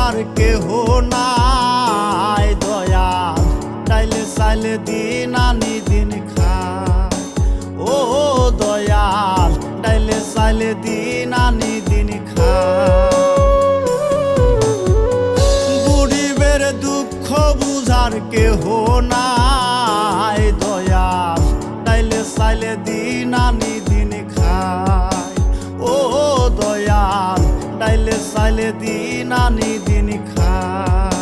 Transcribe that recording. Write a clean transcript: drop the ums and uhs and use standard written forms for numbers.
বুঝার কেহ নাই দয়াল ডাইলে চাইলে দিন আনি দিন খায় ও দয়াল ডাইলে চাইলে দিন আনি দিন খায় গরিবের দুঃখ বুঝার কেহ নাই দয়াল ডাইলে চাইলে দিন আনি দিন খায় ও দয়াল ডাইলে চাইলে দিন আনি দিন খায়।